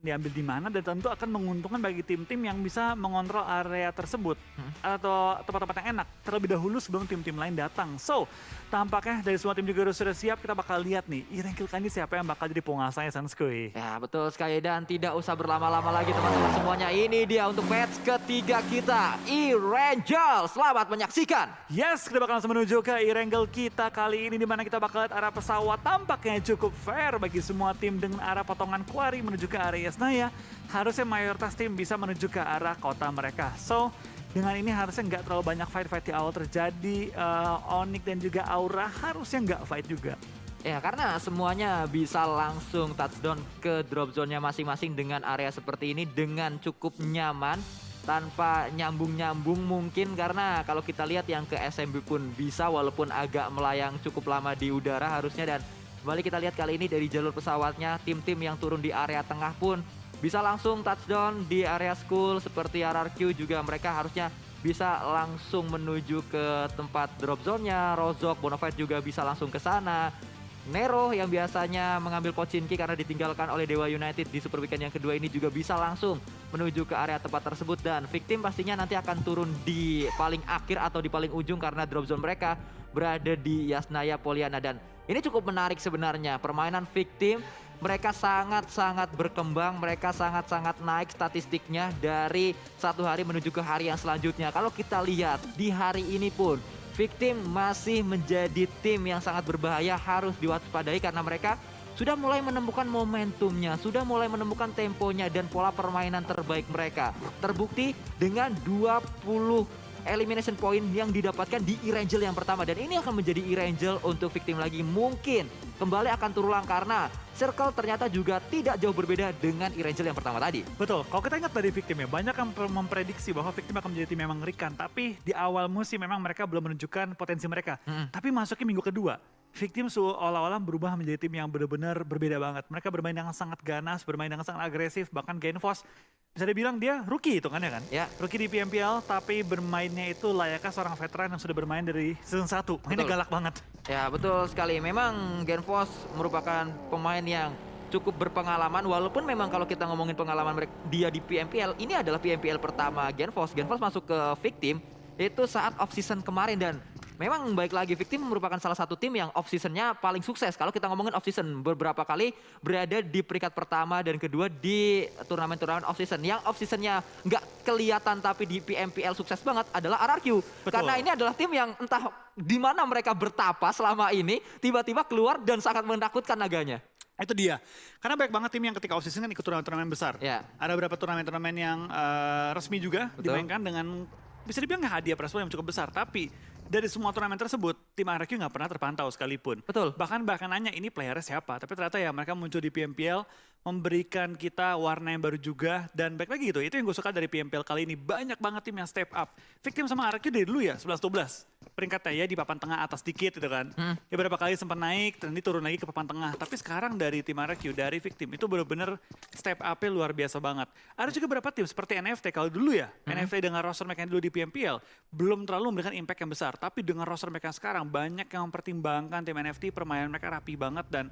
diambil di mana dan tentu akan menguntungkan bagi tim-tim yang bisa mengontrol area tersebut atau tempat-tempat yang enak terlebih dahulu sebelum tim-tim lain datang. So, tampaknya dari semua tim juga sudah siap, kita bakal lihat nih Irengkil kali ini siapa yang bakal jadi penguasanya Sanskui. Ya betul sekali dan tidak usah berlama-lama lagi teman-teman semuanya. Ini dia untuk match ketiga kita, Irengkil. Selamat menyaksikan. Yes, kita bakal langsung menuju ke Irengkil kita kali ini di mana kita bakal lihat arah pesawat tampaknya cukup fair bagi semua tim dengan arah potongan quarry menuju ke area Yasnaya. Harusnya mayoritas tim bisa menuju ke arah kota mereka. So, dengan ini harusnya nggak terlalu banyak fight-fight di awal terjadi. Onyx dan juga Aura harusnya nggak fight juga. Ya karena semuanya bisa langsung touchdown ke drop zone-nya masing-masing dengan area seperti ini dengan cukup nyaman. Tanpa nyambung-nyambung mungkin karena kalau kita lihat yang ke SMB pun bisa walaupun agak melayang cukup lama di udara harusnya. Dan kembali kita lihat kali ini dari jalur pesawatnya tim-tim yang turun di area tengah pun bisa langsung touchdown di area school seperti RRQ juga mereka harusnya bisa langsung menuju ke tempat drop zone-nya. Rozok, Bonafide juga bisa langsung ke sana. Nero yang biasanya mengambil Pochinki karena ditinggalkan oleh Dewa United di Super Weekend yang kedua ini juga bisa langsung menuju ke area tempat tersebut. Dan Victim pastinya nanti akan turun di paling akhir atau di paling ujung karena drop zone mereka berada di Yasnaya Poliana. Dan ini cukup menarik sebenarnya permainan Victim. Mereka sangat-sangat berkembang, mereka sangat-sangat naik statistiknya dari satu hari menuju ke hari yang selanjutnya. Kalau kita lihat di hari ini pun Victim masih menjadi tim yang sangat berbahaya, harus diwaspadai karena mereka sudah mulai menemukan momentumnya, sudah mulai menemukan temponya dan pola permainan terbaik mereka. Terbukti dengan 20 elimination point yang didapatkan di Irengkil yang pertama. Dan ini akan menjadi Irengkil untuk Victim lagi. Mungkin kembali akan terulang karena Circle ternyata juga tidak jauh berbeda dengan Irengkil yang pertama tadi. Betul, kalau kita ingat dari Victim ya, banyak yang memprediksi bahwa Victim akan menjadi tim yang mengerikan. Tapi di awal musim memang mereka belum menunjukkan potensi mereka. Tapi masuknya minggu kedua, Victim seolah-olah berubah menjadi tim yang benar-benar berbeda banget. Mereka bermain dengan sangat ganas, bermain dengan sangat agresif, bahkan Genfos bisa dibilang dia rookie itu kan ya kan? Ya. Rookie di PMPL tapi bermainnya itu layaknya seorang veteran yang sudah bermain dari season 1. Mainnya galak banget. Ya betul sekali, memang Genfos merupakan pemain yang cukup berpengalaman walaupun memang kalau kita ngomongin pengalaman dia di PMPL, ini adalah PMPL pertama Genfos. Genfos masuk ke Victim itu saat off season kemarin dan memang baik lagi Victim merupakan salah satu tim yang off seasonnya paling sukses. Kalau kita ngomongin off season beberapa kali berada di peringkat pertama dan kedua di turnamen-turnamen off season. Yang off seasonnya nggak kelihatan tapi di PMPL sukses banget adalah RRQ. Betul. Karena ini adalah tim yang entah di mana mereka bertapa selama ini tiba-tiba keluar dan sangat menakutkan naganya. Itu dia. Karena banyak banget tim yang ketika off season kan ikut turnamen besar. Ya. Ada beberapa turnamen-turnamen yang resmi juga dimainkan dengan bisa dibilang hadiah prize pool yang cukup besar. Tapi dari semua turnamen tersebut, tim RRQ nggak pernah terpantau sekalipun. Betul. Bahkan nanya ini playernya siapa. Tapi ternyata ya mereka muncul di PMPL, memberikan kita warna yang baru juga. Dan baik lagi gitu, itu yang gue suka dari PMPL kali ini. Banyak banget tim yang step up. Victim sama RRQ dari dulu ya, 11-12. Peringkatnya ya di papan tengah atas dikit gitu kan. Ya beberapa kali sempat naik, dan ini turun lagi ke papan tengah. Tapi sekarang dari tim RRQ, dari Victim, itu benar-benar step up-nya luar biasa banget. Ada juga beberapa tim seperti NFT, kalau dulu ya, NFT dengan roster mereka yang dulu di PMPL, belum terlalu memberikan impact yang besar. Tapi dengan roster mereka sekarang, banyak yang mempertimbangkan tim NFT, permainan mereka rapi banget. Dan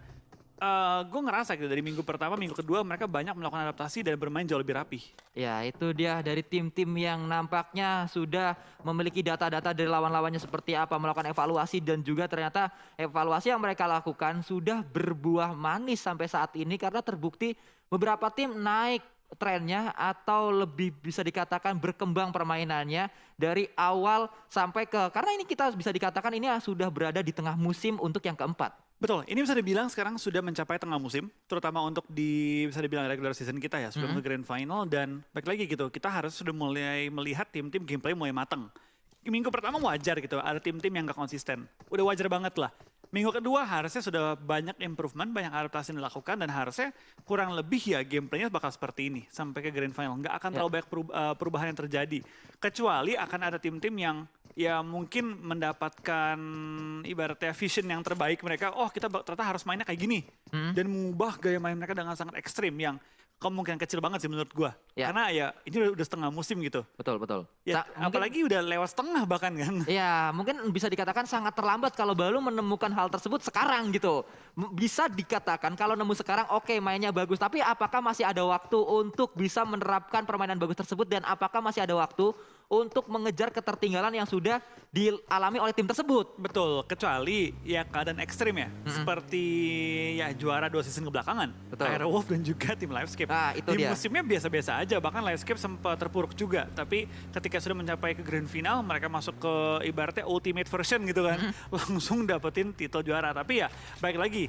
gue ngerasa gitu dari minggu pertama, minggu kedua mereka banyak melakukan adaptasi dan bermain jauh lebih rapi. Ya itu dia dari tim-tim yang nampaknya sudah memiliki data-data dari lawan-lawannya seperti apa, melakukan evaluasi dan juga ternyata evaluasi yang mereka lakukan sudah berbuah manis sampai saat ini karena terbukti beberapa tim naik trennya atau lebih bisa dikatakan berkembang permainannya dari awal sampai ke, karena ini kita bisa dikatakan ini sudah berada di tengah musim untuk yang keempat. Betul, ini bisa dibilang sekarang sudah mencapai tengah musim, terutama untuk di bisa dibilang regular season kita ya, sebelum ke grand final. Dan baik lagi gitu, kita harus sudah mulai melihat tim-tim gameplay mulai matang. Minggu pertama wajar gitu, ada tim-tim yang gak konsisten, udah wajar banget lah. Minggu kedua harusnya sudah banyak improvement, banyak adaptasi yang dilakukan dan harusnya kurang lebih ya gameplaynya bakal seperti ini sampai ke grand final. Nggak akan terlalu banyak perubahan yang terjadi. Kecuali akan ada tim-tim yang ya mungkin mendapatkan ibaratnya vision yang terbaik mereka. Oh kita ternyata harus mainnya kayak gini. Dan mengubah gaya main mereka dengan sangat ekstrim yang kemungkinan kecil banget sih menurut gua. Ya. Karena ya ini udah setengah musim gitu. Betul, betul. Ya, apalagi udah lewat setengah bahkan kan. Ya, mungkin bisa dikatakan sangat terlambat kalau baru menemukan hal tersebut sekarang gitu. Bisa dikatakan kalau nemu sekarang oke, mainnya bagus, tapi apakah masih ada waktu untuk bisa menerapkan permainan bagus tersebut dan apakah masih ada waktu untuk mengejar ketertinggalan yang sudah dialami oleh tim tersebut? Betul, kecuali ya keadaan ekstrim ya. Seperti ya juara 2 season kebelakangan. Betul. Airwolf dan juga tim Livescape. Nah, itu Di dia. musimnya biasa-biasa aja, bahkan Livescape sempat terpuruk juga. Tapi ketika sudah mencapai ke grand final, mereka masuk ke ibaratnya ultimate version gitu kan. Langsung dapetin titel juara. Tapi ya baik lagi,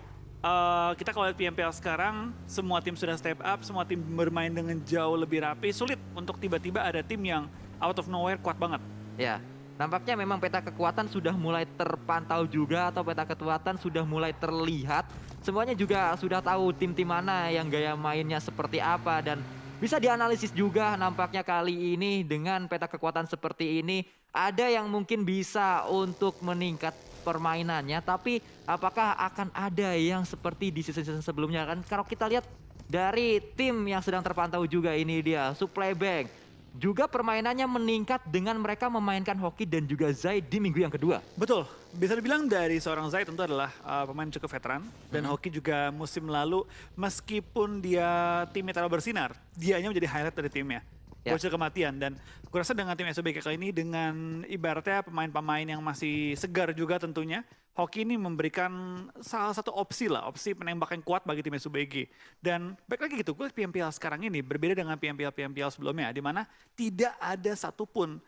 kita kalau lihat PMPL sekarang, semua tim sudah step up, semua tim bermain dengan jauh lebih rapi. Sulit untuk tiba-tiba ada tim yang out of nowhere kuat banget. Ya, nampaknya memang peta kekuatan sudah mulai terpantau juga atau peta kekuatan sudah mulai terlihat. Semuanya juga sudah tahu tim-tim mana yang gaya mainnya seperti apa dan bisa dianalisis juga nampaknya kali ini dengan peta kekuatan seperti ini. Ada yang mungkin bisa untuk meningkat permainannya, tapi apakah akan ada yang seperti di season-season sebelumnya kan? Kalau kita lihat dari tim yang sedang terpantau juga ini dia, Supply Bank. Juga permainannya meningkat dengan mereka memainkan Hoki dan juga Zai di minggu yang kedua. Betul, bisa dibilang dari seorang Zai tentu adalah pemain cukup veteran. Dan Hoki juga musim lalu meskipun dia timnya terlalu bersinar, dianya menjadi highlight dari timnya. Ya. Bocil kematian dan gue rasa dengan tim SOBK kali ini dengan ibaratnya pemain-pemain yang masih segar juga tentunya, Hoki ini memberikan salah satu opsi lah, opsi penembak yang kuat bagi tim SOBG. Dan baik lagi gitu, gue PMPL sekarang ini berbeda dengan PMPL sebelumnya, di mana tidak ada satupun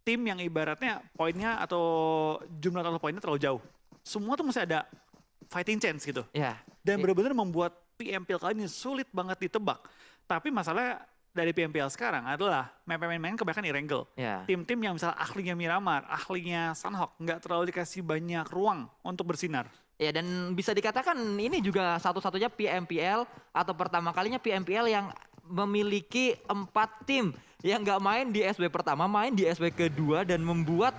tim yang ibaratnya poinnya atau jumlah total poinnya terlalu jauh. Semua tuh masih ada fighting chance gitu. Ya. Dan benar-benar membuat PMPL kali ini sulit banget ditebak. Tapi masalah dari PMPL sekarang adalah main-main kebanyakan Irengel. Ya. Tim-tim yang misalnya ahlinya Miramar, ahlinya Sunhawk, nggak terlalu dikasih banyak ruang untuk bersinar. Ya, dan bisa dikatakan ini juga satu-satunya PMPL atau pertama kalinya PMPL yang memiliki 4 tim yang nggak main di SW pertama, main di SW kedua dan membuat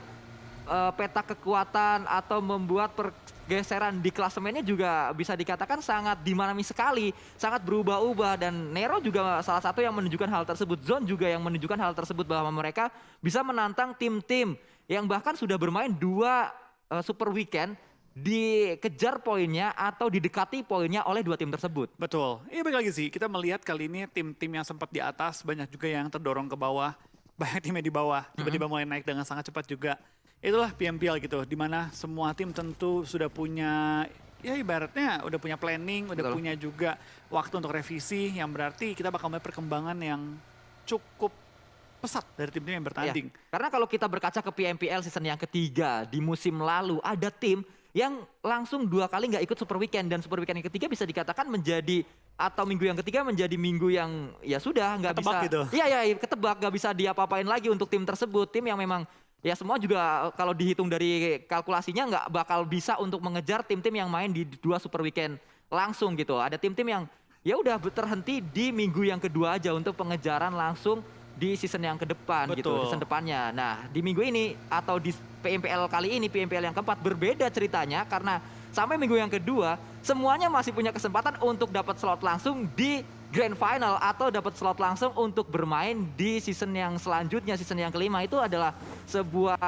peta kekuatan atau membuat pergeseran di klasemennya juga bisa dikatakan sangat dinamis sekali, sangat berubah-ubah dan Nero juga salah satu yang menunjukkan hal tersebut. Zone juga yang menunjukkan hal tersebut bahwa mereka bisa menantang tim-tim yang bahkan sudah bermain 2 Super Weekend dikejar poinnya atau didekati poinnya oleh 2 tim tersebut. Betul. Iya baik lagi sih, kita melihat kali ini tim-tim yang sempat di atas banyak juga yang terdorong ke bawah. Banyak timnya di bawah, tiba-tiba mulai naik dengan sangat cepat juga. Itulah PMPL gitu, dimana semua tim tentu sudah punya, ya ibaratnya udah punya planning, udah Betul. punya juga waktu untuk revisi, yang berarti kita bakal melihat perkembangan yang cukup pesat dari tim-tim yang bertanding. Ya, karena kalau kita berkaca ke PMPL season yang ketiga di musim lalu ada tim yang langsung 2 kali nggak ikut Super Weekend dan Super Weekend yang ketiga bisa dikatakan menjadi atau minggu yang ketiga menjadi minggu yang ya sudah nggak bisa. Ketebak gitu. Iya ketebak nggak bisa diapa-apain lagi untuk tim tersebut, tim yang memang ya semua juga kalau dihitung dari kalkulasinya nggak bakal bisa untuk mengejar tim-tim yang main di 2 Super Weekend langsung gitu. Ada tim-tim yang ya udah terhenti di minggu yang kedua aja untuk pengejaran langsung di season yang ke depan gitu, Betul. season depannya. Nah, di minggu ini atau di PMPL kali ini, PMPL yang keempat berbeda ceritanya karena sampai minggu yang kedua semuanya masih punya kesempatan untuk dapat slot langsung di Grand Final atau dapat slot langsung untuk bermain di season yang selanjutnya, season yang kelima. Itu adalah sebuah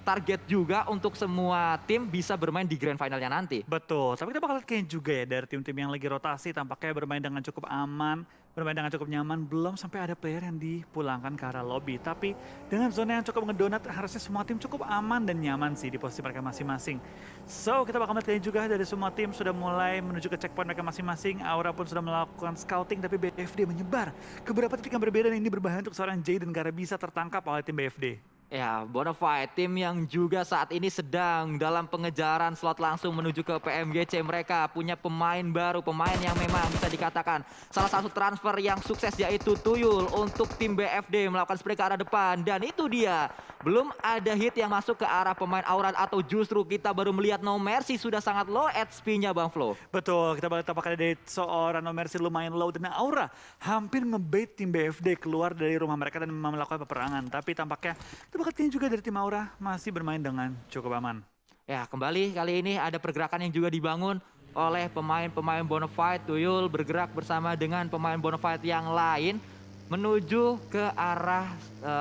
target juga untuk semua tim bisa bermain di Grand Finalnya nanti. Betul, tapi kita bakal lihat kayaknya juga ya dari tim-tim yang lagi rotasi tampaknya bermain dengan cukup aman, bermain dengan cukup nyaman, belum sampai ada player yang dipulangkan ke arah lobby. Tapi dengan zona yang cukup ngedonat harusnya semua tim cukup aman dan nyaman sih di posisi mereka masing-masing. So kita bakal lihat kayaknya juga dari semua tim sudah mulai menuju ke checkpoint mereka masing-masing. Aura pun sudah melakukan scouting tapi BFD menyebar ke beberapa titik yang berbeda dan ini berbahaya untuk seorang Jaden karena bisa tertangkap oleh tim BFD. Ya, Bonafide, tim yang juga saat ini sedang dalam pengejaran slot langsung menuju ke PMGC. Mereka punya pemain baru, pemain yang memang bisa dikatakan salah satu transfer yang sukses yaitu Tuyul untuk tim BFD melakukan spray ke arah depan. Dan itu dia, belum ada hit yang masuk ke arah pemain Auran atau justru kita baru melihat No Mercy sudah sangat low HP-nya Bang Flo. Betul, kita bakal tampaknya dari seorang No Mercy lumayan low dan Aura hampir ngebait tim BFD keluar dari rumah mereka dan melakukan peperangan. Tapi tampaknya kita bakal lihat juga dari tim Aura masih bermain dengan cukup aman. Ya, kembali kali ini ada pergerakan yang juga dibangun oleh pemain-pemain Bonafide. Tuyul bergerak bersama dengan pemain Bonafide yang lain menuju ke arah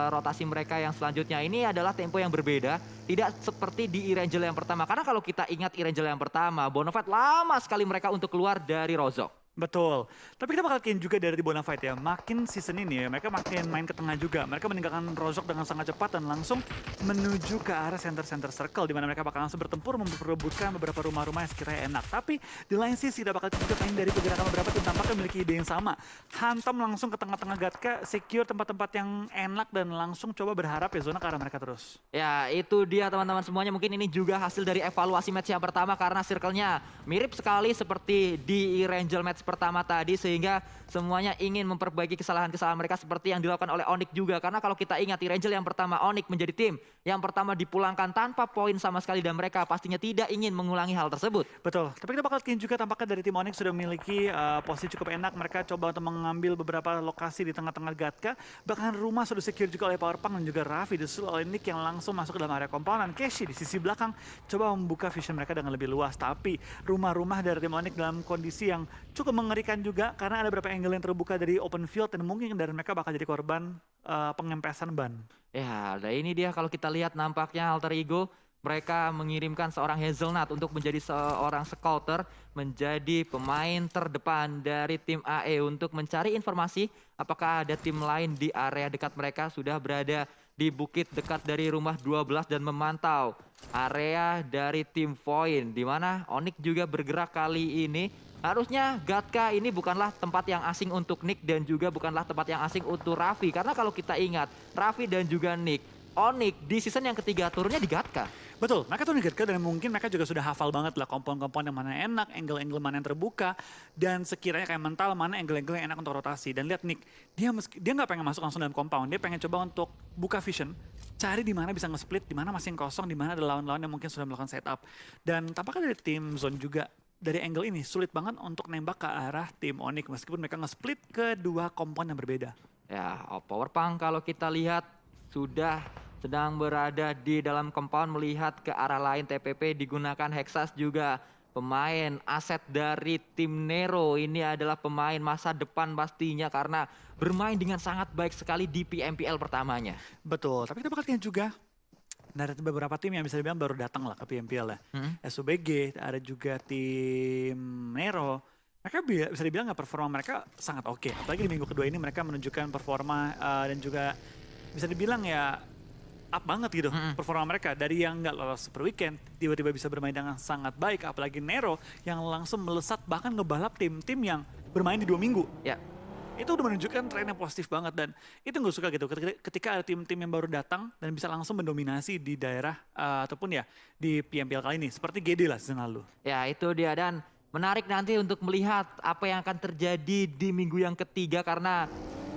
rotasi mereka yang selanjutnya. Ini adalah tempo yang berbeda, tidak seperti di Erangel yang pertama. Karena kalau kita ingat Erangel yang pertama, Bonafide lama sekali mereka untuk keluar dari Rozhok. Betul. Tapi kita bakal kian juga dari Bonafide ya. Makin season ini ya, mereka makin main ke tengah juga. Mereka meninggalkan Rozhok dengan sangat cepat dan langsung menuju ke arah center circle, di mana mereka bakal langsung bertempur memperebutkan beberapa rumah-rumah yang sekiranya enak. Tapi di lain sisi kita bakal juga main dari pergerakan beberapa tim tampaknya memiliki ide yang sama. Hantam langsung ke tengah-tengah Gatka, secure tempat-tempat yang enak dan langsung coba berharap ya zona ke arah mereka terus. Ya itu dia teman-teman semuanya, mungkin ini juga hasil dari evaluasi match yang pertama karena circle-nya mirip sekali seperti di Erangel match pertama tadi, sehingga semuanya ingin memperbaiki kesalahan-kesalahan mereka seperti yang dilakukan oleh Onyx juga. Karena kalau kita ingat Erangel yang pertama, Onyx menjadi tim yang pertama dipulangkan tanpa poin sama sekali dan mereka pastinya tidak ingin mengulangi hal tersebut. Betul, tapi kita bakal lihat juga tampaknya dari tim Onyx sudah memiliki posisi cukup enak. Mereka coba untuk mengambil beberapa lokasi di tengah-tengah Gatka. Bahkan rumah sudah secure juga oleh Powerpunk dan juga Raffi. Disusul oleh Nick yang langsung masuk ke dalam area compound. Dan Keshi di sisi belakang coba membuka vision mereka dengan lebih luas. Tapi rumah-rumah dari tim Onyx dalam kondisi yang cukup mengerikan juga. Karena ada beberapa angle yang terbuka dari open field. Dan mungkin dari mereka bakal jadi korban pengempesan ban. Ya, nah ini dia kalau kita lihat nampaknya Alter Ego mereka mengirimkan seorang Hazelnut untuk menjadi seorang scouter, menjadi pemain terdepan dari tim AE untuk mencari informasi apakah ada tim lain di area dekat mereka. Sudah berada di bukit dekat dari rumah 12 dan memantau area dari tim Void, di mana Onyx juga bergerak kali ini. Harusnya Gatka ini bukanlah tempat yang asing untuk Nick dan juga bukanlah tempat yang asing untuk Raffi. Karena kalau kita ingat, Raffi dan juga Nick, Onyx di season yang ketiga turunnya di Gatka. Betul, mereka tuh di Gatka dan mungkin mereka juga sudah hafal banget lah kompon-kompon yang mana yang enak, angle-angle mana yang terbuka. Dan sekiranya kayak mental mana angle-angle yang enak untuk rotasi. Dan lihat Nick, dia nggak pengen masuk langsung dalam compound. Dia pengen coba untuk buka vision, cari di mana bisa nge-split, di mana masih yang kosong, di mana ada lawan-lawan yang mungkin sudah melakukan setup. Dan tampaknya dari tim Zone juga, dari angle ini sulit banget untuk nembak ke arah tim Onyx meskipun mereka nge-split ke dua kompon yang berbeda. Ya, Powerpunk kalau kita lihat sudah sedang berada di dalam compound melihat ke arah lain. TPP digunakan, Hexas juga pemain aset dari tim Nero. Ini adalah pemain masa depan pastinya karena bermain dengan sangat baik sekali di PMPL pertamanya. Betul, tapi kita bakal lihat juga dari beberapa tim yang bisa dibilang baru datang lah ke PMPL ya. SUBG, ada juga tim Nero. Mereka bisa dibilang performa mereka sangat oke. Apalagi di minggu kedua ini mereka menunjukkan performa dan juga bisa dibilang ya up banget gitu performa mereka. Dari yang nggak lolos Super Weekend, tiba-tiba bisa bermain dengan sangat baik. Apalagi Nero yang langsung melesat bahkan ngebalap tim-tim yang bermain di 2 minggu. Ya. Itu udah menunjukkan tren yang positif banget dan itu gue suka gitu ketika ada tim-tim yang baru datang dan bisa langsung mendominasi di daerah ataupun ya di PMPL kali ini seperti GD lah season lalu. Ya itu dia, dan menarik nanti untuk melihat apa yang akan terjadi di minggu yang ketiga karena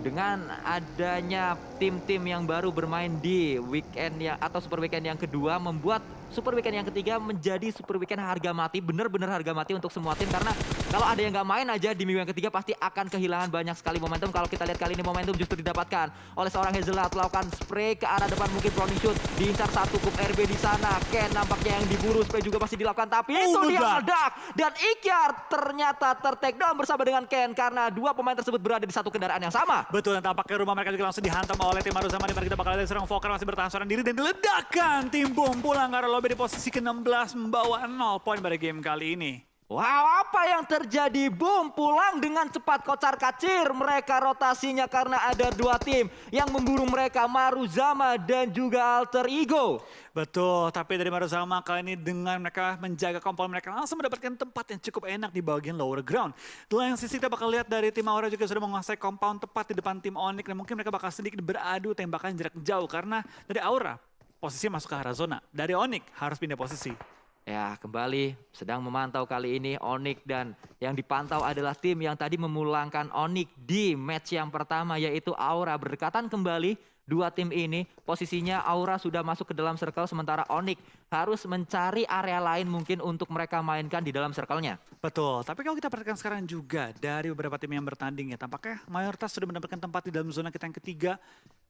dengan adanya tim-tim yang baru bermain di weekend yang atau Super Weekend yang kedua membuat Super Weekend yang ketiga menjadi Super Weekend harga mati, benar-benar harga mati untuk semua tim karena kalau ada yang nggak main aja di minggu yang ketiga pasti akan kehilangan banyak sekali momentum. Kalau kita lihat kali ini momentum justru didapatkan oleh seorang Hazelnut, melakukan spray ke arah depan, mungkin Browning shoot, diincar satu kup RB di sana. Ken nampaknya yang diburu, spray juga pasti dilakukan, tapi itu dia meledak dan Ikyar ternyata ter-take down bersama dengan Ken karena dua pemain tersebut berada di satu kendaraan yang sama. Betul, dan tampaknya rumah mereka juga langsung dihantam oleh tim Maruzama, di mana kita bakal lihat seorang Volker masih bertahan seorang diri dan diledakkan. Tim Boom pulang ke arah lobby di posisi ke-16 membawa 0 poin pada game kali ini. Wow, apa yang terjadi? Boom pulang dengan cepat, kocar kacir mereka rotasinya karena ada dua tim yang memburu mereka, Maruzama dan juga Alter Ego. Betul, tapi dari Maruzama kali ini dengan mereka menjaga kompon mereka langsung mendapatkan tempat yang cukup enak di bagian lower ground. Di lain sisi kita bakal lihat dari tim Aura juga sudah menguasai compound tepat di depan tim Onyx dan mungkin mereka bakal sedikit beradu tembakan jarak jauh karena dari Aura posisi masuk ke arah zona, dari Onyx harus pindah posisi. Ya, kembali sedang memantau kali ini Onyx dan yang dipantau adalah tim yang tadi memulangkan Onyx di match yang pertama yaitu Aura, berdekatan kembali dua tim ini posisinya Aura sudah masuk ke dalam circle sementara Onyx harus mencari area lain mungkin untuk mereka mainkan di dalam circle-nya. Betul, tapi kalau kita perhatikan sekarang juga dari beberapa tim yang bertanding ya, tampaknya mayoritas sudah mendapatkan tempat di dalam zona kita yang ketiga.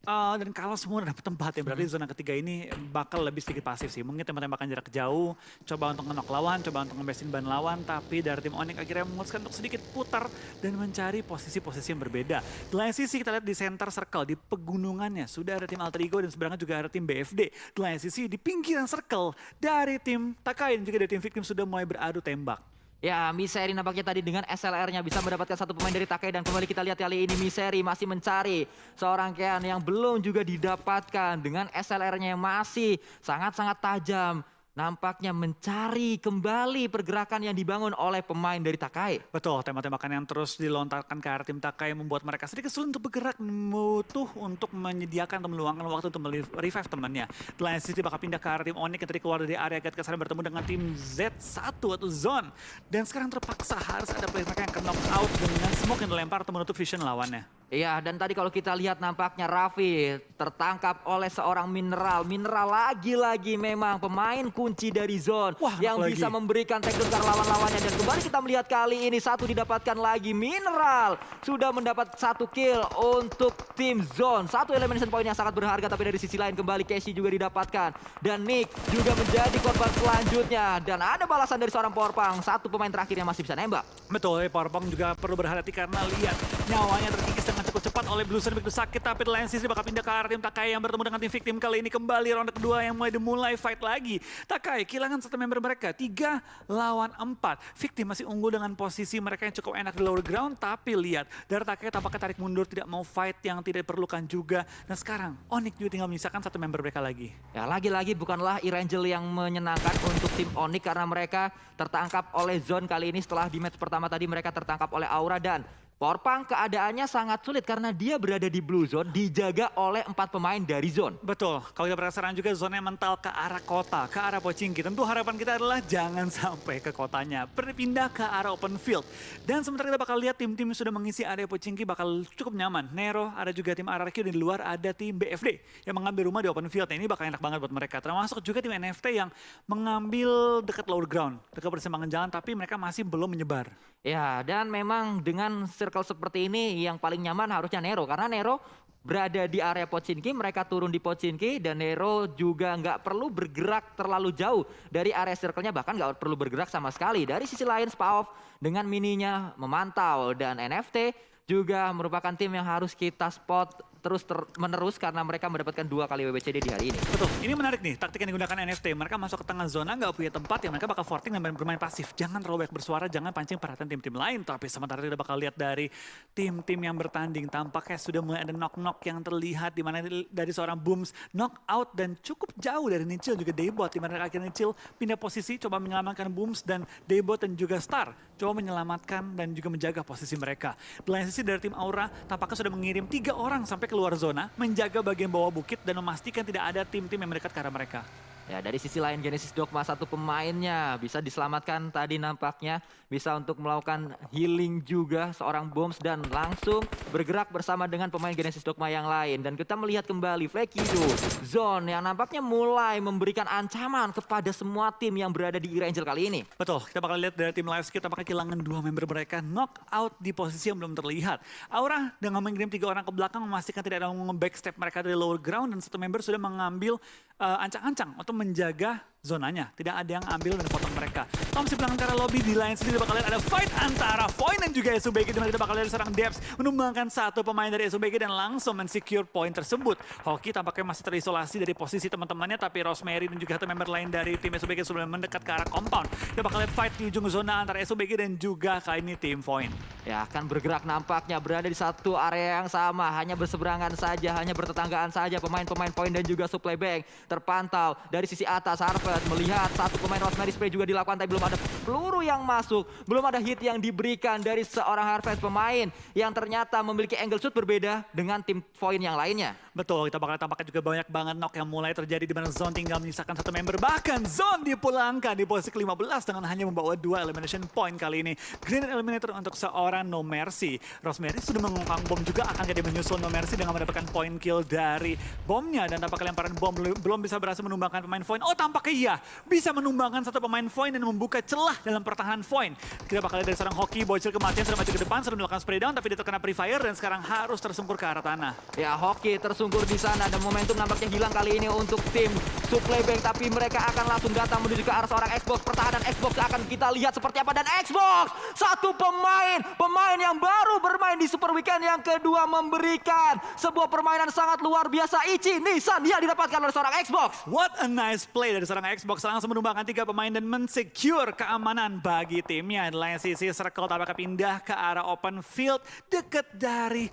Dan kalau semua dapat tempat ya, berarti zona ketiga ini bakal lebih sedikit pasif sih. Mungkin tembak-tembakan jarak jauh, coba untuk nge-knock lawan, coba untuk ngebesin ban lawan, tapi dari tim Onyx akhirnya memutuskan untuk sedikit putar dan mencari posisi-posisi yang berbeda. Di lain sisi kita lihat di center circle, di pegunungannya sudah ada tim Alter Ego dan sebenarnya juga ada tim BFD. Di lain sisi di pinggiran circle dari tim Takai dan juga dari tim Victim sudah mulai beradu tembak. Ya, Misery nampaknya tadi dengan SLR-nya bisa mendapatkan satu pemain dari Takai dan kembali kita lihat kali ini Misery masih mencari seorang Kean yang belum juga didapatkan dengan SLR-nya yang masih sangat-sangat tajam. Nampaknya mencari kembali pergerakan yang dibangun oleh pemain dari Takai. Betul, tembak-tembakan yang terus dilontarkan ke arah tim Takai membuat mereka sedikit sulit untuk bergerak, butuh untuk menyediakan atau meluangkan waktu untuk revive temannya. Di lain sisi bakal pindah ke arah tim Onyx ketika keluar dari area guard kesana bertemu dengan tim Z1 atau Zone. Dan sekarang terpaksa harus ada player mereka yang ke knock out dengan smoke yang dilempar atau menutup vision lawannya. Iya, dan tadi kalau kita lihat nampaknya Raffi tertangkap oleh seorang Mineral. Mineral lagi-lagi memang pemain kunci dari Zone. Wah, yang bisa memberikan takedown ke lawan-lawannya. Dan kembali kita melihat kali ini satu didapatkan lagi. Mineral sudah mendapat satu kill untuk tim Zone. Satu elimination point yang sangat berharga, tapi dari sisi lain kembali Casey juga didapatkan. Dan Nick juga menjadi korban selanjutnya. Dan ada balasan dari seorang Powerpunk. Satu pemain terakhir yang masih bisa nembak. Betul, Powerpunk juga perlu berhati-hati karena lihat nyawanya terkikis dengan cukup cepat oleh Bluesun begitu sakit, tapi di lain sisi bakal pindah ke arah tim Takai yang bertemu dengan tim Victim kali ini kembali ronde kedua yang mulai fight lagi. Takai kehilangan satu member mereka, 3 lawan 4. Victim masih unggul dengan posisi mereka yang cukup enak di lower ground, tapi lihat dari Takai tampaknya tarik mundur, tidak mau fight yang tidak diperlukan juga. Dan sekarang Onyx juga tinggal menyisakan satu member mereka lagi. Ya, lagi-lagi bukanlah Erangel yang menyenangkan untuk tim Onyx karena mereka tertangkap oleh Zone kali ini. Setelah di match pertama tadi mereka tertangkap oleh Aura dan Powerpunk keadaannya sangat sulit karena dia berada di blue zone dijaga oleh 4 pemain dari Zone. Betul, kalau kita perhatikan juga zona mental ke arah kota, ke arah Pochinki. Tentu harapan kita adalah jangan sampai ke kotanya, berpindah ke arah open field. Dan sementara kita bakal lihat tim-tim yang sudah mengisi area Pochinki bakal cukup nyaman. Nero, ada juga tim RRQ, dan di luar ada tim BFD yang mengambil rumah di open field. Nah, ini bakal enak banget buat mereka. Termasuk juga tim NFT yang mengambil dekat lower ground, dekat persimpangan jalan, tapi mereka masih belum menyebar. Ya, dan memang dengan circle seperti ini yang paling nyaman harusnya Nero. Karena Nero berada di area Pochinki, mereka turun di Pochinki dan Nero juga nggak perlu bergerak terlalu jauh dari area circle-nya, bahkan nggak perlu bergerak sama sekali. Dari sisi lain Spaoff dengan mininya memantau dan NFT juga merupakan tim yang harus kita spot terus menerus karena mereka mendapatkan 2 kali WBCD di hari ini. Betul, ini menarik nih taktik yang digunakan NFT. Mereka masuk ke tengah zona, nggak punya tempat, ya mereka bakal forting dan bermain pasif. Jangan terlalu banyak bersuara, jangan pancing perhatian tim-tim lain. Tapi sementara kita bakal lihat dari tim-tim yang bertanding, tampaknya sudah mulai ada knock-knock yang terlihat, di mana dari seorang Booms knock out dan cukup jauh dari Nichil juga Daybot, di mana akhirnya Nichil pindah posisi, coba menyelamatkan Booms dan Daybot dan juga Star coba menyelamatkan dan juga menjaga posisi mereka. Di lain sisi dari tim Aura, tampaknya sudah mengirim 3 orang sampai keluar zona, menjaga bagian bawah bukit dan memastikan tidak ada tim-tim yang mendekat ke arah mereka. Ya, dari sisi lain Genesis Dogma satu pemainnya bisa diselamatkan tadi nampaknya bisa untuk melakukan healing juga seorang Bombs dan langsung bergerak bersama dengan pemain Genesis Dogma yang lain. Dan kita melihat kembali Flekido, Zone yang nampaknya mulai memberikan ancaman kepada semua tim yang berada di Erangel kali ini. Betul, kita bakal lihat dari tim Liveskip tampaknya kehilangan 2 member mereka knock out di posisi yang belum terlihat. Aura dengan mengirim 3 orang ke belakang memastikan tidak ada backstep mereka dari lower ground dan satu member sudah mengambil ancang-ancang untuk menjaga zonanya. Tidak ada yang ambil dan potong mereka. Tom si belakang ke arah lobby, di lain sini bakal lihat ada fight antara Void dan juga SUBG, di mana kita bakal lihat seorang Debs menumbangkan satu pemain dari SUBG dan langsung men-secure point tersebut. Hoki tampaknya masih terisolasi dari posisi teman-temannya, tapi Rosemary dan juga satu member lain dari tim SUBG sudah mendekat ke arah compound. Kita bakal lihat fight di ujung zona antara SUBG dan juga kali ini tim Void. Ya, akan bergerak nampaknya berada di satu area yang sama, hanya berseberangan saja, hanya bertetanggaan saja pemain-pemain Void dan juga Supply Bank terpantau dari sisi atas. Harper Rocket melihat satu pemain Rosemary Spray juga dilakukan, tapi belum ada peluru yang masuk, belum ada hit yang diberikan dari seorang Harvest, pemain yang ternyata memiliki angle shoot berbeda dengan tim Void yang lainnya. Betul, kita bakal tampaknya juga banyak banget knock yang mulai terjadi di mana Zone tinggal menyisakan satu member. Bahkan Zone dipulangkan di posisi ke-15 dengan hanya membawa 2 elimination point kali ini. Green Eliminator untuk seorang No Mercy. Rosemary sudah mengungkang bom juga, akan jadi menyusul No Mercy dengan mendapatkan point kill dari bomnya. Dan tampaknya lemparan bom belum bisa berhasil menumbangkan pemain Void. Oh, tampaknya iya, bisa menumbangkan satu pemain Void dan membuka celah dalam pertahanan Void. Kita bakal lihat dari seorang Hoki, bocil kematian sudah maju ke depan, sudah melakukan spray down, tapi dia terkena pre-fire dan sekarang harus tersungkur ke arah tanah. Ya, Hoki tersungkur di sana dan momentum nampaknya hilang kali ini untuk tim Supply Bank, tapi mereka akan langsung datang menuju ke arah seorang Xbox. Pertahanan Xbox akan kita lihat seperti apa, dan Xbox satu pemain yang baru bermain di Super Weekend yang kedua memberikan sebuah permainan sangat luar biasa. Ichi Nissan dia didapatkan oleh seorang Xbox. What a nice play dari seorang Xbox, langsung menumbangkan 3 pemain dan mensecure keamanan bagi timnya. Di lain sisi Circle tampaknya pindah ke arah open field dekat dari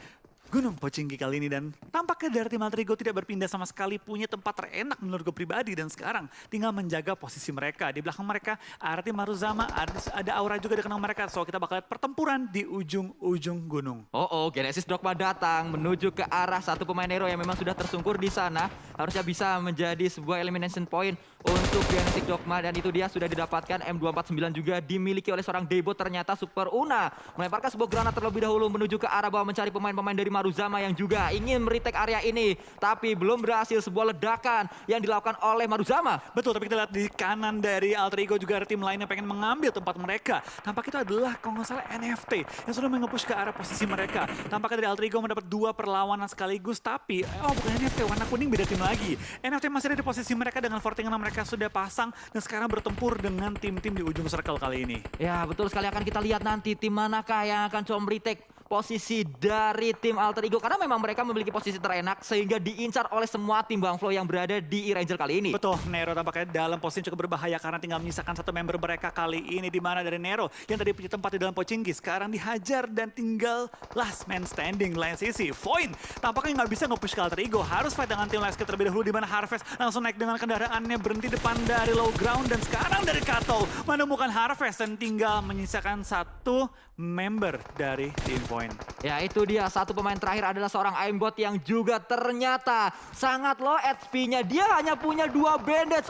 Gunung Pochinki kali ini, dan tampaknya dari tim Alter Ego tidak berpindah sama sekali, punya tempat terenak menurut gue pribadi, dan sekarang tinggal menjaga posisi mereka. Di belakang mereka ada tim Maruzama, ada Aura juga di kenang mereka, so kita bakal lihat pertempuran di ujung-ujung gunung. Genesis Dogma datang menuju ke arah satu pemain hero yang memang sudah tersungkur di sana. Harusnya bisa menjadi sebuah elimination point untuk Genesis Dogma, dan itu dia sudah didapatkan. M249 juga dimiliki oleh seorang Debo. Ternyata Super Una melemparkan sebuah granat terlebih dahulu menuju ke arah bawah mencari pemain-pemain dari Maruzama yang juga ingin meretake area ini, tapi belum berhasil. Sebuah ledakan yang dilakukan oleh Maruzama. Betul, tapi kita lihat di kanan dari Alter Ego juga ada tim lain yang pengen mengambil tempat mereka. Tampak itu adalah kalau nggak salah NFT yang sudah mengepush ke arah posisi mereka. Tampaknya dari Alter Ego mendapat 2 perlawanan sekaligus, tapi bukan NFT, warna kuning beda tim lagi. NFT masih ada di posisi mereka dengan 14 yang mereka sudah pasang dan sekarang bertempur dengan tim-tim di ujung circle kali ini. Ya, betul sekali, akan kita lihat nanti tim manakah yang akan coba meretake posisi dari tim Alter Ego, karena memang mereka memiliki posisi terenak sehingga diincar oleh semua tim Bang Flo yang berada di E-Ranger kali ini. Betul, Nero tampaknya dalam posisi cukup berbahaya karena tinggal menyisakan satu member mereka kali ini, di mana dari Nero yang tadi punya tempat di dalam Pochinki sekarang dihajar dan tinggal last man standing. Lain sisi Void tampaknya nggak bisa nge-push ke Alter Ego, harus fight dengan tim Last terlebih dahulu, di mana Harvest langsung naik dengan kendaraannya berhenti depan dari low ground, dan sekarang dari Kato menemukan Harvest dan tinggal menyisakan satu member dari tim Void. Ya, itu dia, satu pemain terakhir adalah seorang aimbot yang juga ternyata sangat low HP-nya. Dia hanya punya 2 bandage.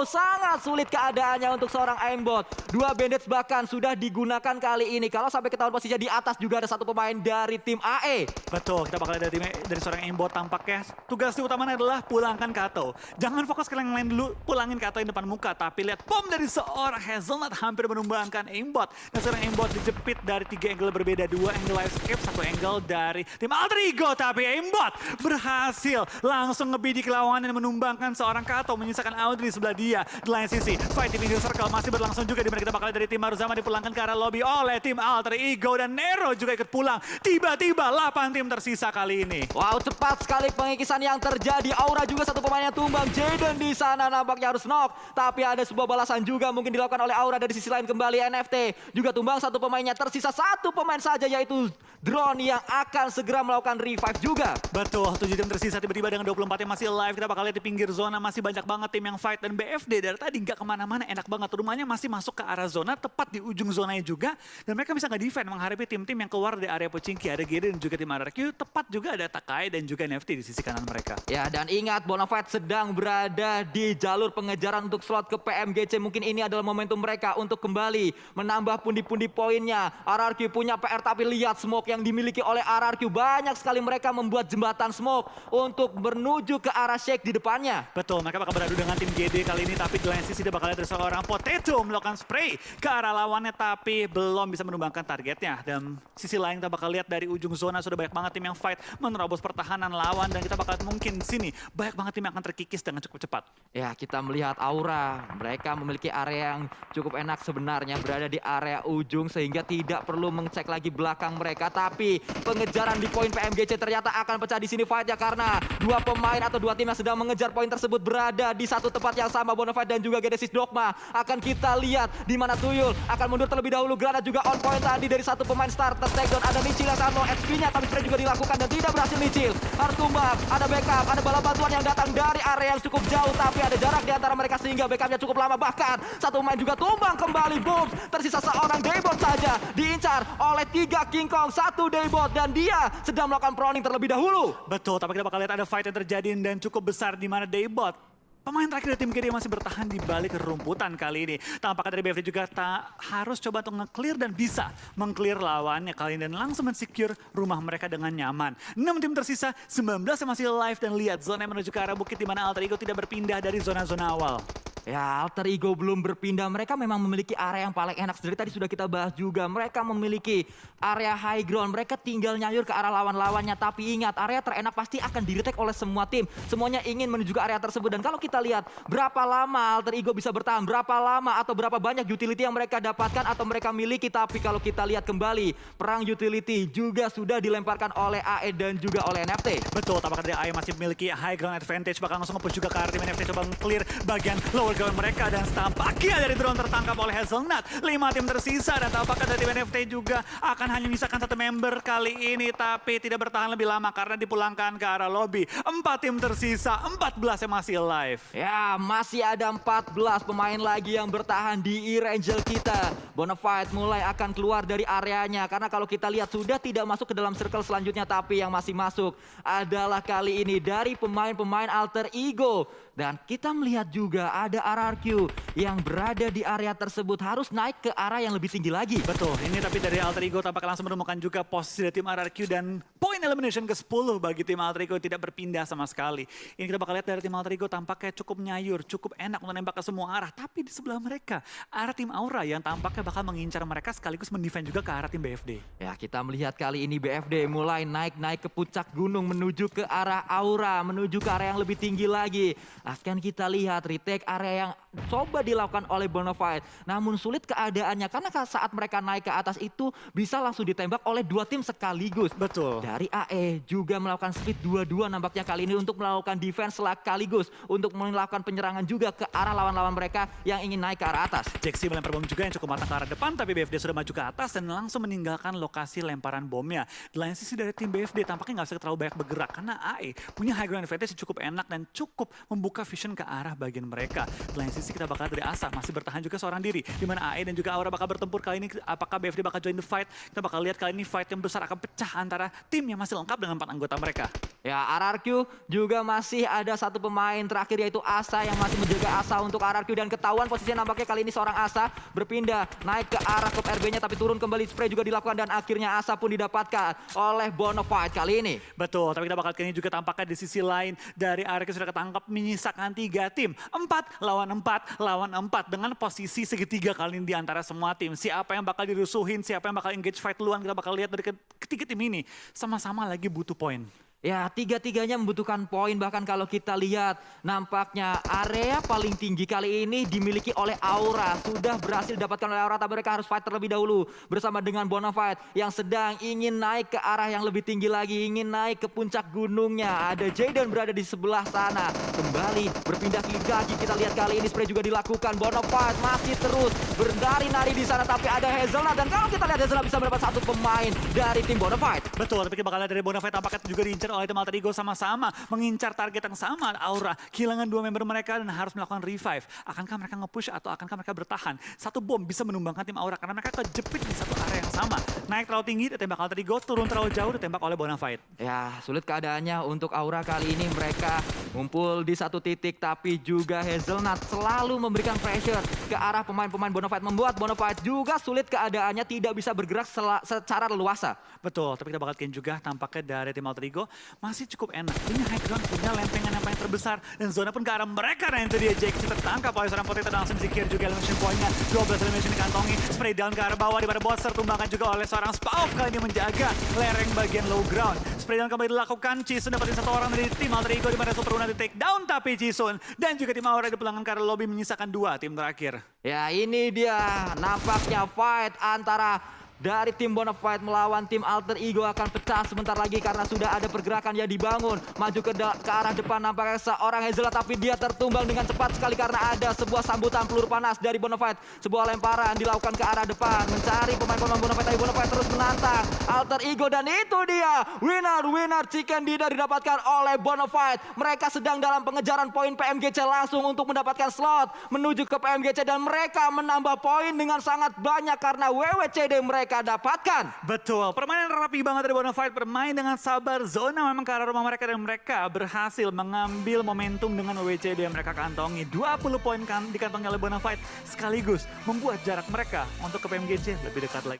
Sangat sulit keadaannya untuk seorang aimbot. 2 bandage bahkan sudah digunakan kali ini. Kalau sampai ketahuan posisinya di atas juga ada satu pemain dari tim AE. Betul, kita bakal lihat dari seorang aimbot. Tampaknya tugas utamanya adalah pulangkan Kato. Jangan fokus ke yang lain dulu, pulangin Kato yang depan muka. Tapi lihat bom dari seorang Hazelnut hampir menumbangkan aimbot. Dan seorang aimbot dijepit dari 3 angle berbeda, 2 angle life escape, 1 angle dari tim Alter Ego, tapi aimbot berhasil langsung ngebidik lawan dan menumbangkan seorang Kato, menyisakan Audrey sebelah dia. Di lain sisi, fight di middle circle masih berlangsung juga, di mana kita bakal lihat dari tim Maruzama dipulangkan ke arah lobby oleh tim Alter Ego, dan Nero juga ikut pulang. Tiba-tiba 8 tim tersisa kali ini. Wow, cepat sekali pengikisan yang terjadi. Aura juga satu pemain yang tumbang. Jaden di sana nampaknya harus knock, tapi ada sebuah balasan juga mungkin dilakukan oleh Aura. Dari sisi lain kembali NFT juga tumbang satu pemainnya. Tersisa satu pemain saja, yaitu Drone yang akan segera melakukan revive juga. Betul, 7 tim tersisa tiba-tiba dengan 24 yang masih live. Kita bakal lihat di pinggir zona masih banyak banget tim yang fight, dan BFD dari tadi nggak kemana-mana, enak banget. Rumahnya masih masuk ke arah zona, tepat di ujung zonanya juga, dan mereka bisa nge-defend menghadapi tim-tim yang keluar dari area Pochinki. Ada Gede dan juga tim RRQ, tepat juga ada Takai dan juga NFT di sisi kanan mereka. Ya, dan ingat Bonafide sedang berada di jalur pengejaran untuk slot ke PMGC. Mungkin ini adalah momentum mereka untuk kembali menambah pundi-pundi poinnya. RRQ punya PR, tapi lihat smoke yang dimiliki oleh RRQ. Banyak sekali mereka membuat jembatan smoke untuk menuju ke arah Shake di depannya. Betul, mereka bakal beradu dengan tim GD kali ini, tapi di lain sisi dia bakal lihat dari seorang Potato melakukan spray ke arah lawannya, tapi belum bisa menumbangkan targetnya. Dan sisi lain kita bakal lihat dari ujung zona sudah banyak banget tim yang fight menerobos pertahanan lawan, dan kita bakal mungkin di sini banyak banget tim yang akan terkikis dengan cukup cepat. Ya, kita melihat Aura, mereka memiliki area yang cukup enak sebenarnya, berada di area ujung sehingga tidak perlu mengecek lagi belakang mereka. mereka. Tapi pengejaran di poin PMGC ternyata akan pecah di sini fight-nya karena dua pemain atau dua tim yang sedang mengejar poin tersebut berada di satu tempat yang sama. Bonafide dan juga Genesis Dogma. Akan kita lihat di mana Tuyul akan mundur terlebih dahulu. Granat juga on point tadi dari satu pemain starter takedown. Ada Micil yang sangat low HP-nya, tapi spray juga dilakukan dan tidak berhasil Micil. Harus tumbang, ada backup, ada bala bantuan yang datang dari area yang cukup jauh, tapi ada jarak di antara mereka sehingga backupnya cukup lama. Bahkan satu pemain juga tumbang kembali. Boom, tersisa seorang Daybot saja, diincar oleh 3 King Kong, 1 Daybot, dan dia sedang melakukan proning terlebih dahulu. Betul, tapi kita bakal lihat ada fight yang terjadi dan cukup besar di mana Daybot, pemain terakhir dari tim KD, masih bertahan di balik rumputan kali ini. Tampaknya dari BFD juga tak harus coba untuk nge-clear dan bisa meng-clear lawannya kali ini dan langsung men-secure rumah mereka dengan nyaman. 6 tim tersisa, 19 yang masih live, dan lihat zona yang menuju ke arah bukit di mana Alter Ego tidak berpindah dari zona-zona awal. Ya, Alter Ego belum berpindah. Mereka memang memiliki area yang paling enak. Dari tadi sudah kita bahas juga. Mereka memiliki area high ground. Mereka tinggal nyayur ke arah lawan-lawannya. Tapi ingat, area terenak pasti akan di-retake oleh semua tim. Semuanya ingin menuju ke area tersebut. Dan kalau kita lihat berapa lama Alter Ego bisa bertahan, berapa lama atau berapa banyak utility yang mereka dapatkan atau mereka miliki. Tapi kalau kita lihat kembali, perang utility juga sudah dilemparkan oleh AE dan juga oleh NFT. Betul, tampaknya dari AE masih memiliki high ground advantage. Bakal langsung nge-push juga ke arah tim NFT, coba clear bagian lower ground mereka, dan tampaknya dari drone tertangkap oleh Hazelnut. 5 tim tersisa dan tampaknya dari tim NFT juga akan hanya menyisakan 1 member kali ini, tapi tidak bertahan lebih lama karena dipulangkan ke arah lobby. 4 tim tersisa, 14 yang masih live. Ya, masih ada 14 pemain lagi yang bertahan di E-Ranger kita. Bonafide mulai akan keluar dari areanya karena kalau kita lihat sudah tidak masuk ke dalam circle selanjutnya, tapi yang masih masuk adalah kali ini dari pemain-pemain Alter Ego. Dan kita melihat juga ada RRQ yang berada di area tersebut harus naik ke arah yang lebih tinggi lagi. Betul, ini tapi dari Alter Ego tampaknya langsung menemukan juga posisi dari tim RRQ dan point elimination ke-10 bagi tim Alter Ego, tidak berpindah sama sekali. Ini kita bakal lihat dari tim Alter Ego tampaknya cukup nyayur, cukup enak untuk nembak ke semua arah. Tapi di sebelah mereka, arah tim Aura yang tampaknya bakal mengincar mereka sekaligus mendefend juga ke arah tim BFD. Ya, kita melihat kali ini BFD mulai naik-naik ke puncak gunung menuju ke arah Aura, menuju ke area yang lebih tinggi lagi. Akan kita lihat retake area yang coba dilakukan oleh Bonafide. Namun sulit keadaannya karena saat mereka naik ke atas itu bisa langsung ditembak oleh 2 tim sekaligus. Betul. Dari AE juga melakukan split 2-2 nampaknya kali ini untuk melakukan defense sekaligus untuk melakukan penyerangan juga ke arah lawan-lawan mereka yang ingin naik ke arah atas. Jaxi melempar bom juga yang cukup matang ke arah depan, tapi BFD sudah maju ke atas dan langsung meninggalkan lokasi lemparan bomnya. Di lain sisi dari tim BFD tampaknya nggak bisa terlalu banyak bergerak karena AE punya high ground advantage yang cukup enak dan cukup membuka vision ke arah bagian mereka. Di lain sisi kita bakal dari Asa masih bertahan juga seorang diri, di mana AE dan juga Aura bakal bertempur kali ini. Apakah BFD bakal join the fight? Kita bakal lihat kali ini fight yang besar akan pecah antara tim yang masih lengkap dengan 4 anggota mereka. Ya, RRQ juga masih ada 1 pemain terakhir yaitu Asa yang masih menjaga Asa untuk RRQ, dan ketahuan posisinya nampaknya kali ini seorang Asa berpindah naik ke arah klub RB-nya tapi turun kembali, spray juga dilakukan dan akhirnya Asa pun didapatkan oleh Bonafide kali ini. Betul, tapi kita bakal kali ini juga tampaknya di sisi lain dari RRQ sudah ketangkap menyisakan 3 tim. 4 lawan 4 dengan posisi segitiga kali ini di antara semua tim. Siapa yang bakal dirusuhin, siapa yang bakal engage fight duluan, kita bakal lihat dari ketiga tim ini sama-sama lagi butuh poin. Ya, tiga-tiganya membutuhkan poin. Bahkan kalau kita lihat nampaknya area paling tinggi kali ini dimiliki oleh Aura. Sudah berhasil didapatkan oleh Aura, tapi mereka harus fight terlebih dahulu bersama dengan Bonafide yang sedang ingin naik ke arah yang lebih tinggi lagi, ingin naik ke puncak gunungnya. Ada Jaden berada di sebelah sana. Kembali berpindah ke kaki. Kita lihat kali ini spray juga dilakukan. Bonafide masih terus bernari-nari di sana, tapi ada Hazelnut, dan kalau kita lihat Hazelnut bisa mendapat 1 pemain dari tim Bonafide. Betul, tapi kita bakal lihat dari Bonafide tampaknya juga diincar oleh tim Alter Ego, sama-sama mengincar target yang sama. Aura kehilangan 2 member mereka dan harus melakukan revive. Akankah mereka nge-push atau akankah mereka bertahan? 1 bom bisa menumbangkan tim Aura karena mereka kejepit di satu area yang sama. Naik terlalu tinggi ditembak Alter Ego, turun terlalu jauh ditembak oleh Bonafide. Ya, sulit keadaannya untuk Aura kali ini. Mereka ngumpul di satu titik, tapi juga Hazelnut selalu memberikan pressure ke arah pemain-pemain Bonafide, membuat Bonafide juga sulit keadaannya, tidak bisa bergerak secara leluasa. Betul, tapi kita bakal lihat juga tampaknya dari tim Alter Ego masih cukup enak. Punya high ground, punya lempengan yang paling terbesar, dan zona pun ke arah mereka. Dan itu dia Jaxi tertangkap oleh seorang potato dan langsung secure juga elimination point-nya. 12 elimination dikantongi, spray down ke arah bawah di mana Bots tertumbangkan juga oleh seorang Spauf kali ini menjaga lereng bagian low ground. Spray down kembali dilakukan, Chisun dapatin 1 orang dari tim Alter Ego di mana Super Una di take down, tapi Chisun dan juga tim Aura dipulangkan ke arah lobby menyisakan 2 tim terakhir. Ya, ini dia nampaknya fight antara dari tim Bonafide melawan tim Alter Ego akan pecah sebentar lagi karena sudah ada pergerakan yang dibangun. Maju ke arah depan nampaknya seorang Hazel, tapi dia tertumbang dengan cepat sekali karena ada sebuah sambutan peluru panas dari Bonafide. Sebuah lemparan dilakukan ke arah depan, mencari pemain-pemain Bonafide, tapi Bonafide terus menantang Alter Ego, dan itu dia winner chicken dinner didapatkan oleh Bonafide. Mereka sedang dalam pengejaran poin PMGC langsung untuk mendapatkan slot menuju ke PMGC, dan mereka menambah poin dengan sangat banyak karena WWCD mereka dapatkan. Betul, permainan rapi banget dari Bonafide, bermain dengan sabar, zona memang ke arah rumah mereka, dan mereka berhasil mengambil momentum dengan WWCD yang mereka kantongi. 20 poin kan dikantongi oleh Bonafide, sekaligus membuat jarak mereka untuk ke PMGC lebih dekat lagi.